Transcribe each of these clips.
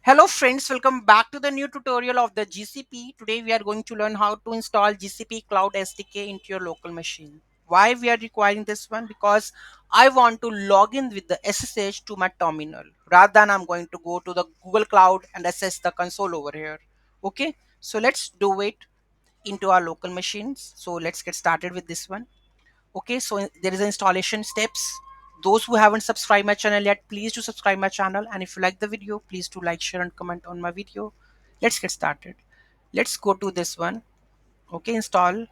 Hello friends, welcome back to the new tutorial of the GCP. Today we are going to learn how to install GCP Cloud SDK into your local machine. Why we are requiring this one? Because I want to log in with the SSH to my terminal rather than I'm going to go to the Google Cloud and access the console over here. Okay, so let's do it into our local machines. So let's get started with this one. Okay, so there is installation steps. Those who haven't subscribed my channel yet, please do subscribe my channel, and if you like the video, please do like, share and comment on my video. Let's get started. Let's go to this one. Okay, install,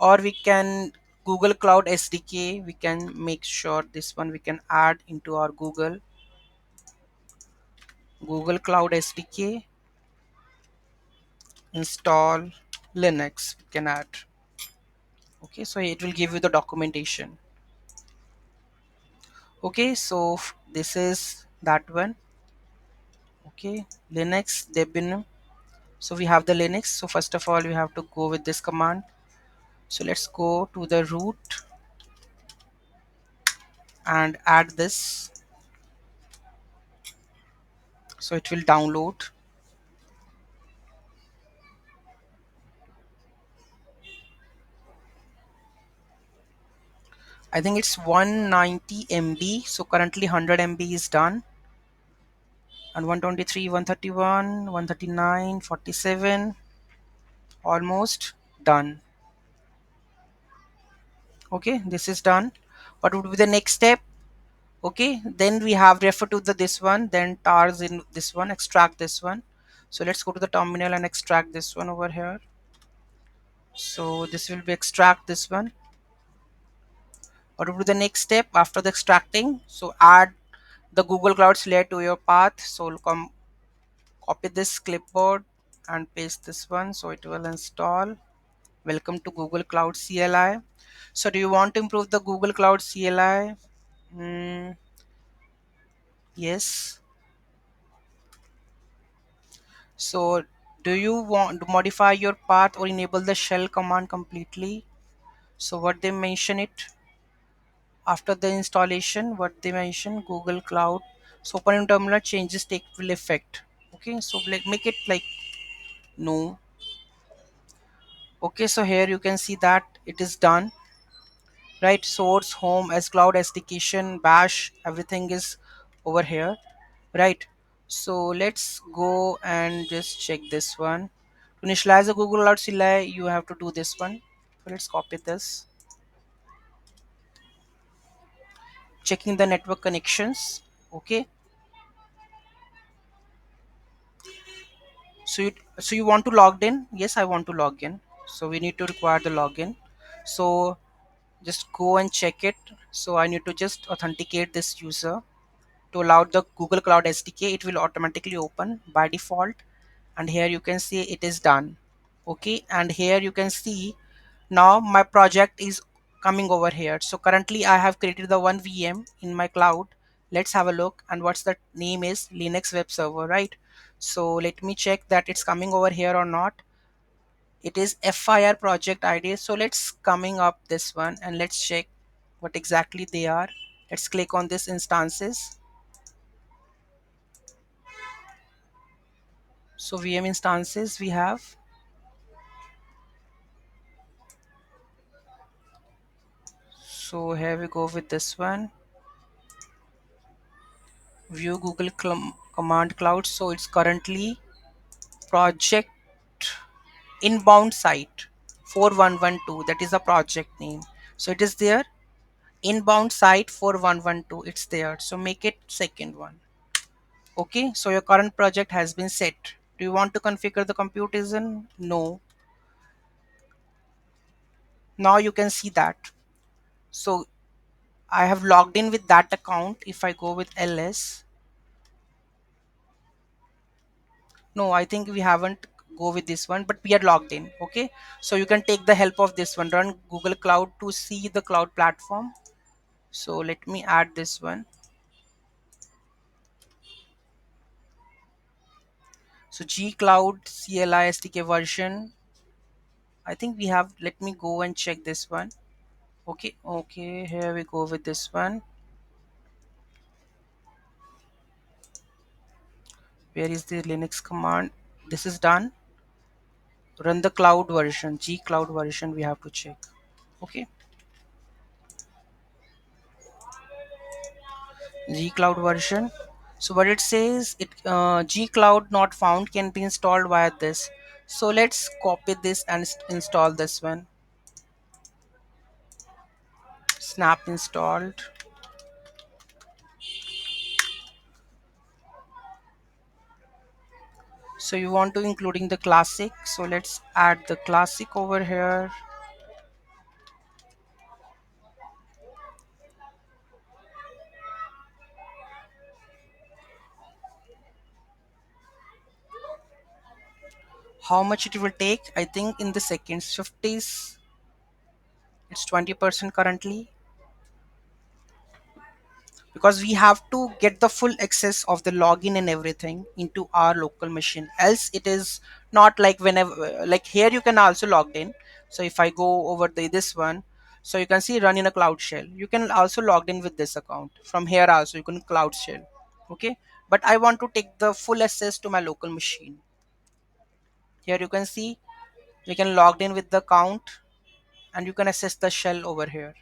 or we can Google Cloud SDK. We can make sure this one we can add into our Google Cloud SDK. Install Linux, we can add. Okay, so it will give you the documentation. Okay, so this is that one. Okay, Linux Debian. So we have the Linux. So first of all, we have to go with this command. So let's go to the root and add this. So it will download. I think it's 190 MB. So currently 100 MB is done. And 123, 131, 139, 47, almost done. Okay, this is done. What would be the next step? Okay, then we have refer to the this one, then tars in this one, extract this one. So let's go to the terminal and extract this one over here. So this will be extract this one. What will be the next step after the extracting? So add the Google Cloud layer to your path. So we'll come copy this clipboard and paste this one, so it will install. Welcome to Google Cloud CLI. So do you want to improve the Google Cloud CLI? Yes. So do you want to modify your path or enable the shell command completely? So what they mention it after the installation, what they mention Google Cloud. So open in terminal, changes take will effect. Okay, so like make it like no. Okay, so here you can see that it is done, right? Source, home, as cloud SDK, bash, everything is over here, right? So let's go and just check this one. To initialize the Google Cloud CLI, you have to do this one. So let's copy this. Checking the network connections. Okay. So you want to log in? Yes, I want to log in. So we need to require the login. So just go and check it. So I need to just authenticate this user to allow the Google Cloud SDK. It will automatically open by default. And here you can see it is done. Okay, and here you can see now my project is coming over here. So currently I have created the one VM in my cloud. Let's have a look, and what's the name is Linux web server, right? So let me check that it's coming over here or not. It is FIR project ID. So let's coming up this one and let's check what exactly they are. Let's click on this instances. So VM instances we have. So here we go with this one. View Google command cloud. So it's currently project inbound site 4112. That is a project name. So it is there. Inbound site 4112. It's there. So make it second one. Okay. So your current project has been set. Do you want to configure the compute isn't? No. Now you can see that. So I have logged in with that account. If I go with ls, no, I think we haven't go with this one, but we are logged in. Okay, so you can take the help of this one. Run Google Cloud to see the cloud platform. So let me add this one. So G Cloud CLI SDK version, I think we have. Let me go and check this one. Okay, okay, here we go with this one. Where is the Linux command? This is done. Run the cloud version, G cloud version, we have to check. Okay, G cloud version. So what it says, it G cloud not found can be installed via this. So let's copy this and install this one. Snap installed. So you want to including the classic, so let's add the classic over here. How much it will take? I think in the seconds, 50s. It's 20% currently, because we have to get the full access of the login and everything into our local machine, else it is not like whenever, like here you can also log in. So if I go over this one, so you can see run in a cloud shell, you can also log in with this account from here also, you can cloud shell. Okay, but I want to take the full access to my local machine. Here you can see you can log in with the account and you can access the shell over here.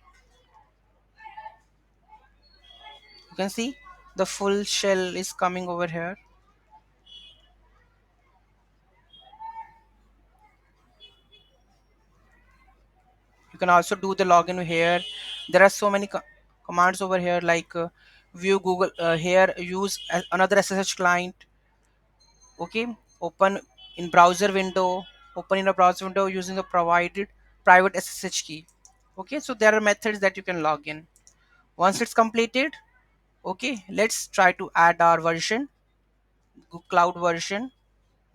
You can see the full shell is coming over here. You can also do the login here. There are so many commands over here, like view Google, here use another SSH client. Okay, open in browser window, open in a browser window using the provided private SSH key. Okay, so there are methods that you can log in. Once it's completed, okay, let's try to add our version, Google Cloud version,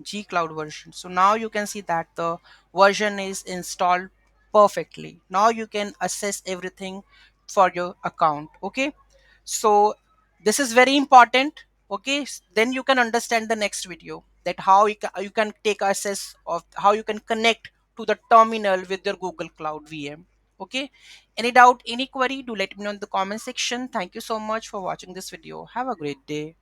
G Cloud version. So now you can see that the version is installed perfectly. Now you can assess everything for your account. Okay, so this is very important. Okay, then you can understand the next video, that how you can take access of how you can connect to the terminal with your Google Cloud VM. Okay, any doubt, any query, do let me know in the comment section. Thank you so much for watching this video. Have a great day.